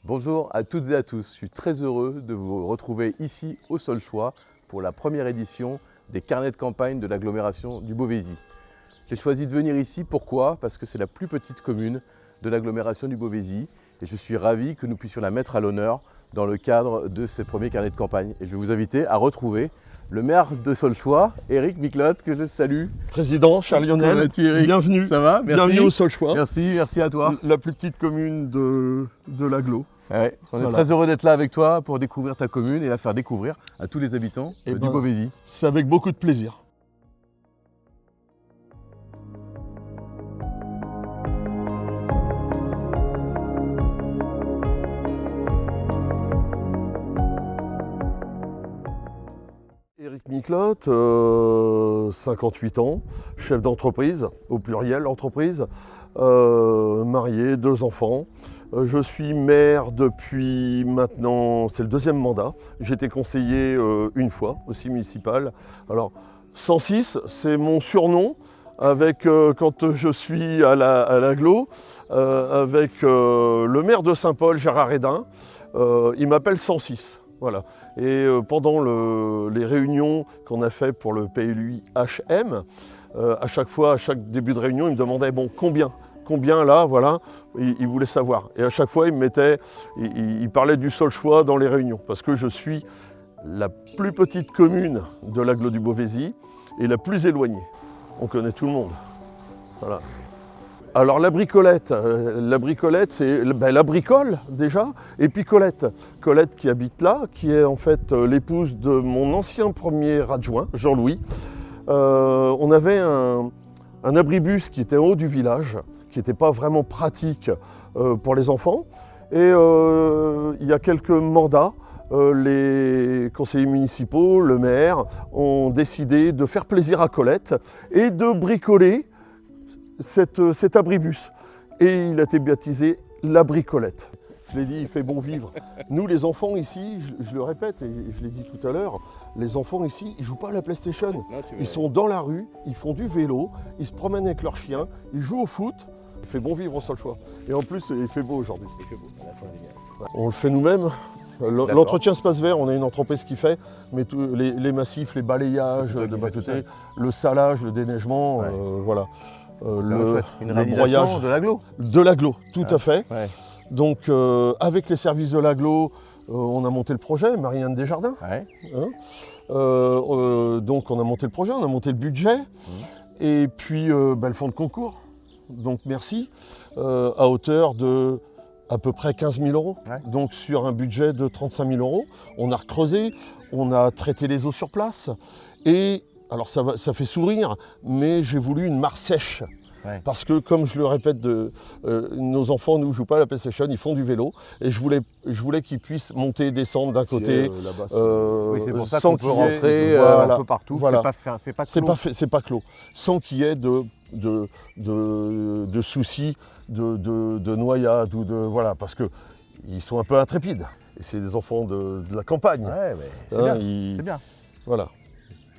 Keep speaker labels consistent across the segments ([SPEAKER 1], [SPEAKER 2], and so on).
[SPEAKER 1] Bonjour à toutes et à tous, je suis très heureux de vous retrouver ici au Solchois pour la première édition des carnets de campagne de l'agglomération du Beauvaisis. J'ai choisi de venir ici, pourquoi? Parce que c'est la plus petite commune de l'agglomération du Beauvaisis et je suis ravi que nous puissions la mettre à l'honneur dans le cadre de ces premiers carnets de campagne. Et je vais vous inviter à retrouver le maire de Solchois, Éric Miclotte, que je salue.
[SPEAKER 2] Président, cher Lionel,
[SPEAKER 1] Comment vas-tu, Éric?
[SPEAKER 2] bienvenue.
[SPEAKER 1] Ça va? Merci.
[SPEAKER 2] Bienvenue au Solchois.
[SPEAKER 1] Merci à toi.
[SPEAKER 2] La plus petite commune de l'agglo.
[SPEAKER 1] Ouais, on est
[SPEAKER 2] Voilà.
[SPEAKER 1] très heureux d'être là avec toi pour découvrir ta commune et la faire découvrir à tous les habitants du Beauvaisis.
[SPEAKER 2] C'est avec beaucoup de plaisir. Éric Miclotte, 58 ans, chef d'entreprise, au pluriel entreprise, marié, 2 enfants. Je suis maire depuis maintenant, c'est le 2e mandat. J'ai été conseiller une fois, aussi municipal. Alors, 106, c'est mon surnom, avec quand je suis à l'agglo, avec le maire de Saint-Paul, Gérard Hédin, il m'appelle 106. Voilà. Et pendant les réunions qu'on a fait pour le PLUiHM, à chaque fois, à chaque début de réunion, il me demandait bon, combien là, voilà, il voulait savoir. Et à chaque fois, il parlait du Solchois dans les réunions, parce que je suis la plus petite commune de l'agglo du Beauvaisis et la plus éloignée. On connaît tout le monde. Voilà. Alors la bricolette, c'est la bricole déjà, et puis Colette. Colette qui habite là, qui est en fait l'épouse de mon ancien premier adjoint, Jean-Louis. On avait un abribus qui était en haut du village, qui n'était pas vraiment pratique pour les enfants. Et il y a quelques mandats, les conseillers municipaux, le maire, ont décidé de faire plaisir à Colette et de bricoler cet abribus. Et il a été baptisé la bricolette. Je l'ai dit, il fait bon vivre. Nous, les enfants ici, je le répète, et je l'ai dit tout à l'heure, les enfants ici, ils ne jouent pas à la PlayStation. Ils sont dans la rue, ils font du vélo, ils se promènent avec leurs chiens, ils jouent au foot. Il fait bon vivre au Solchois. Et en plus, il fait beau aujourd'hui. On le fait nous-mêmes. L'entretien Espace Vert, on a une entreprise qui fait, mais tous les massifs, les balayages de bas-côté, le salage, le déneigement, voilà.
[SPEAKER 1] Une réalisation de l'agglo.
[SPEAKER 2] De l'agglo, tout à fait.
[SPEAKER 1] Ouais.
[SPEAKER 2] Donc avec les services de l'agglo, on a monté le projet, Marianne Desjardins.
[SPEAKER 1] Ouais.
[SPEAKER 2] Hein, donc on a monté le projet, on a monté le budget, et puis le fonds de concours, donc merci, à hauteur de à peu près 15 000 €, donc sur un budget de 35 000 €. On a recreusé, on a traité les eaux sur place, et alors ça fait sourire, mais j'ai voulu une mare sèche. Ouais. Parce que, comme je le répète, nos enfants ne jouent pas à la PlayStation, ils font du vélo. Et je voulais qu'ils puissent monter et descendre d'un côté.
[SPEAKER 1] Oui, c'est pour ça qu'on peut rentrer un peu partout.
[SPEAKER 2] Voilà.
[SPEAKER 1] C'est pas clos.
[SPEAKER 2] C'est pas clos. Sans qu'il y ait de soucis, de noyades ou de. Voilà, parce qu'ils sont un peu intrépides. Et c'est des enfants de la campagne.
[SPEAKER 1] Ouais, c'est bien. C'est bien.
[SPEAKER 2] Voilà.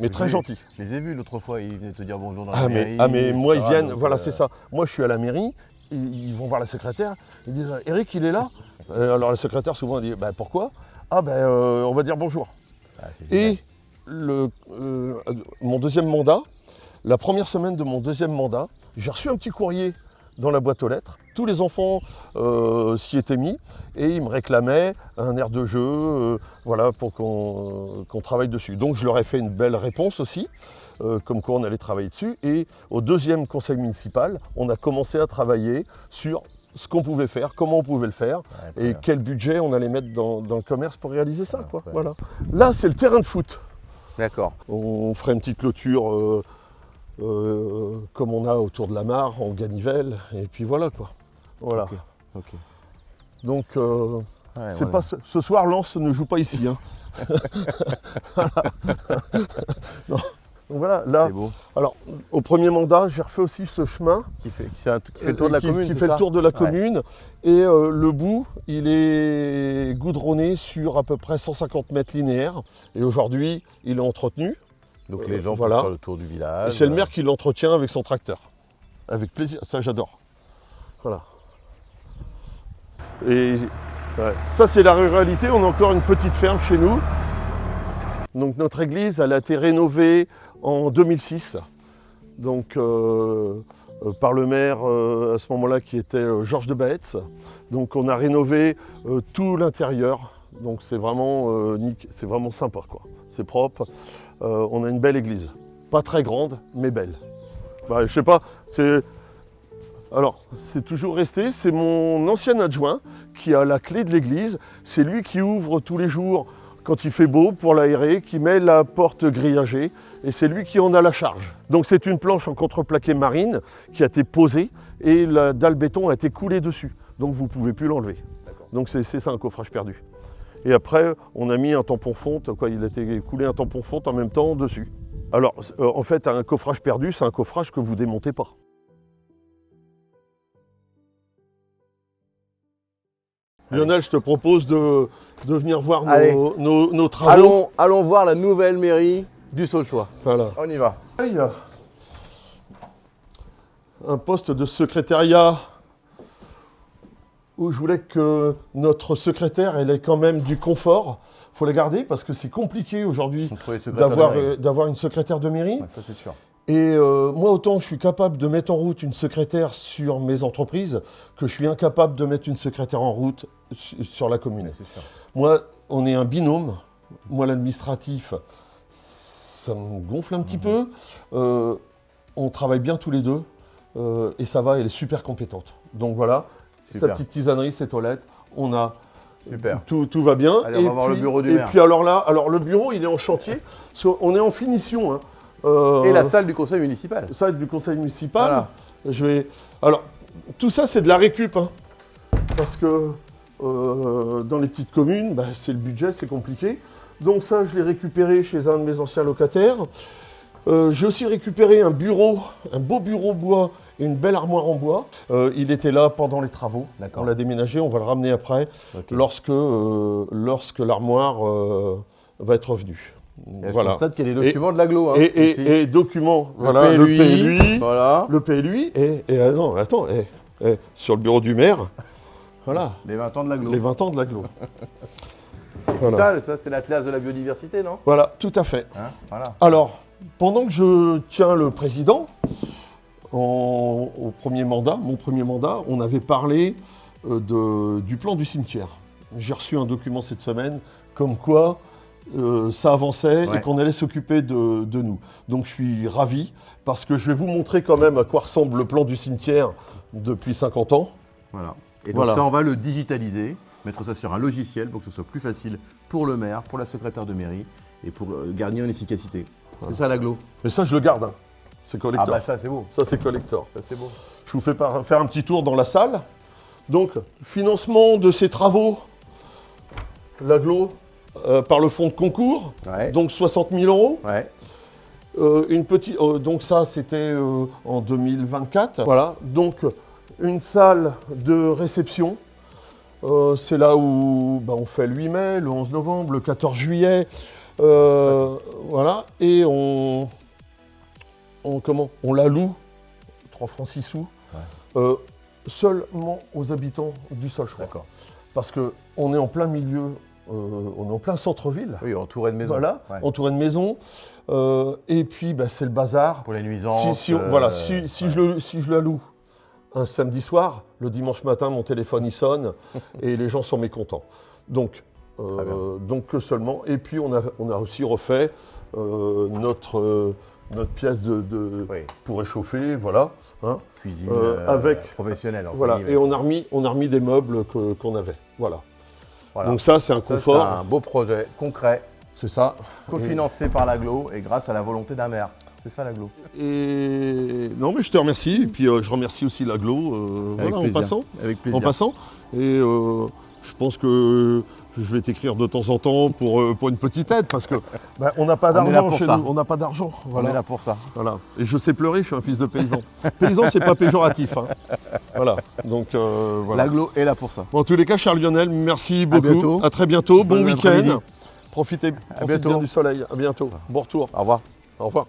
[SPEAKER 2] Mais très gentil.
[SPEAKER 1] Je les ai vus l'autre fois, ils venaient te dire bonjour dans
[SPEAKER 2] la
[SPEAKER 1] mairie.
[SPEAKER 2] Mais moi, ils viennent, voilà, c'est ça. Moi, je suis à la mairie, ils vont voir la secrétaire, ils disent « Éric, il est là ?» Alors la secrétaire, souvent, elle dit « Pourquoi ?»« on va dire bonjour. » Et mon deuxième mandat, la première semaine de mon deuxième mandat, j'ai reçu un petit courrier dans la boîte aux lettres. Tous les enfants s'y étaient mis et ils me réclamaient un air de jeu, voilà, pour qu'on travaille dessus. Donc je leur ai fait une belle réponse aussi, comme quoi on allait travailler dessus. Et au 2e conseil municipal, on a commencé à travailler sur ce qu'on pouvait faire, comment on pouvait le faire, et quel budget on allait mettre dans le commerce pour réaliser ça. Quoi. Voilà. Là, c'est le terrain de foot.
[SPEAKER 1] D'accord.
[SPEAKER 2] On ferait une petite clôture comme on a autour de la mare, en ganivelle, et puis voilà quoi. Voilà.
[SPEAKER 1] Okay.
[SPEAKER 2] Donc, pas ce soir, Lens ne joue pas ici. Hein. Non. Donc voilà, là,
[SPEAKER 1] c'est beau.
[SPEAKER 2] Alors, au premier mandat, j'ai refait aussi ce chemin
[SPEAKER 1] qui fait le tour de la commune.
[SPEAKER 2] Qui fait le tour de la commune. Et le bout, il est goudronné sur à peu près 150 mètres linéaires. Et aujourd'hui, il est entretenu.
[SPEAKER 1] Donc les gens peuvent faire le tour du village.
[SPEAKER 2] Et c'est le maire qui l'entretient avec son tracteur. Avec plaisir, ça j'adore. Voilà. Et Ouais. Ça, c'est la ruralité. On a encore une petite ferme chez nous. Donc, notre église, elle a été rénovée en 2006. Donc, par le maire à ce moment-là qui était Georges de Baetz. Donc, on a rénové tout l'intérieur. Donc, c'est vraiment sympa, quoi. C'est propre. On a une belle église. Pas très grande, mais belle. Bah, je sais pas, c'est toujours resté, c'est mon ancien adjoint qui a la clé de l'église. C'est lui qui ouvre tous les jours quand il fait beau pour l'aérer, qui met la porte grillagée et c'est lui qui en a la charge. Donc c'est une planche en contreplaqué marine qui a été posée et la dalle béton a été coulée dessus. Donc vous ne pouvez plus l'enlever. Donc c'est ça un coffrage perdu. Et après, on a mis un tampon fonte, il a été coulé un tampon fonte en même temps dessus. Alors en fait, un coffrage perdu, c'est un coffrage que vous ne démontez pas. Lionel, je te propose de venir voir nos travaux.
[SPEAKER 1] Allons voir la nouvelle mairie du Saulchois.
[SPEAKER 2] Voilà.
[SPEAKER 1] On y va.
[SPEAKER 2] Il y a un poste de secrétariat où je voulais que notre secrétaire elle ait quand même du confort. Il faut la garder parce que c'est compliqué aujourd'hui d'avoir une secrétaire de mairie.
[SPEAKER 1] Ouais, ça c'est sûr.
[SPEAKER 2] Et moi, autant je suis capable de mettre en route une secrétaire sur mes entreprises que je suis incapable de mettre une secrétaire en route sur la commune.
[SPEAKER 1] Ouais, c'est sûr.
[SPEAKER 2] Moi, on est un binôme. Moi, l'administratif, ça me gonfle un petit peu. On travaille bien tous les deux. Et ça va, elle est super compétente. Donc voilà, sa petite tisanerie, ses toilettes, on a...
[SPEAKER 1] Super.
[SPEAKER 2] Tout va bien.
[SPEAKER 1] Allez, on va voir le bureau du maire.
[SPEAKER 2] Et puis alors là, le bureau, il est en chantier. On est en finition, hein.
[SPEAKER 1] Et la salle du conseil municipal.
[SPEAKER 2] Salle du conseil municipal. Voilà. Alors, tout ça, c'est de la récup. Hein, parce que dans les petites communes, c'est le budget, c'est compliqué. Donc ça, je l'ai récupéré chez un de mes anciens locataires. J'ai aussi récupéré un beau bureau bois et une belle armoire en bois. Il était là pendant les travaux. On l'a déménagé, on va le ramener après, lorsque l'armoire va être revenue.
[SPEAKER 1] Je constate qu'il y a des documents de l'agglo.
[SPEAKER 2] Et documents,
[SPEAKER 1] le PLUI,
[SPEAKER 2] le PLUI, non, attends, sur le bureau du maire, voilà.
[SPEAKER 1] Les 20 ans de l'agglo.
[SPEAKER 2] Les 20 ans de l'agglo.
[SPEAKER 1] Voilà. Ça c'est l'atlas de la biodiversité, non?
[SPEAKER 2] Voilà, tout à fait.
[SPEAKER 1] Voilà.
[SPEAKER 2] Alors, pendant que je tiens le président, mon premier mandat, on avait parlé du plan du cimetière. J'ai reçu un document cette semaine, comme quoi ça avançait et qu'on allait s'occuper de nous. Donc je suis ravi parce que je vais vous montrer quand même à quoi ressemble le plan du cimetière depuis 50 ans.
[SPEAKER 1] Voilà. Et donc ça, on va le digitaliser, mettre ça sur un logiciel pour que ce soit plus facile pour le maire, pour la secrétaire de mairie et pour gagner en efficacité. C'est ça l'agglo.
[SPEAKER 2] Mais ça, je le garde. Hein. C'est collector.
[SPEAKER 1] Ah bah ça, c'est beau.
[SPEAKER 2] Ça, c'est collector.
[SPEAKER 1] Ça, c'est beau.
[SPEAKER 2] Je vous fais faire un petit tour dans la salle. Donc, financement de ces travaux, l'agglo, par le fonds de concours, donc 60 000 euros. Donc ça, c'était en 2024. Voilà, donc une salle de réception. C'est là où on fait le 8 mai, le 11 novembre, le 14 juillet. Voilà, et on la loue, 3 francs 6 sous, seulement aux habitants du Saulchois.
[SPEAKER 1] D'accord.
[SPEAKER 2] Parce qu'on est en plein milieu, on est en plein centre-ville.
[SPEAKER 1] Oui, entouré de maisons.
[SPEAKER 2] Voilà, entouré de maisons. Et puis, c'est le bazar.
[SPEAKER 1] Pour les nuisances.
[SPEAKER 2] Si je la loue un samedi soir, le dimanche matin, mon téléphone il sonne et les gens sont mécontents. Donc que seulement. Et puis, on a aussi refait notre pièce pour réchauffer, voilà. Hein,
[SPEAKER 1] cuisine professionnelle.
[SPEAKER 2] Voilà, et on a remis des meubles qu'on avait, voilà. Donc ça, c'est un confort.
[SPEAKER 1] C'est un beau projet concret.
[SPEAKER 2] C'est ça.
[SPEAKER 1] Cofinancé par l'agglo et grâce à la volonté d'un maire. C'est ça l'agglo.
[SPEAKER 2] Et non, mais je te remercie. Et puis je remercie aussi l'agglo en passant.
[SPEAKER 1] Avec plaisir.
[SPEAKER 2] En passant. Et je pense que je vais t'écrire de temps en temps pour une petite aide parce que on n'a pas d'argent chez nous. On n'a pas d'argent. Voilà.
[SPEAKER 1] On est là pour ça.
[SPEAKER 2] Voilà. Et je sais pleurer, je suis un fils de paysan. Paysan, c'est pas péjoratif. Hein. Voilà. Donc voilà.
[SPEAKER 1] L'agglo est là pour ça.
[SPEAKER 2] Bon, en tous les cas, cher Lionel, merci beaucoup.
[SPEAKER 1] À bientôt.
[SPEAKER 2] À très bientôt. Bon week-end. Profitez bien du soleil. À bientôt.
[SPEAKER 1] Au revoir.
[SPEAKER 2] Au revoir.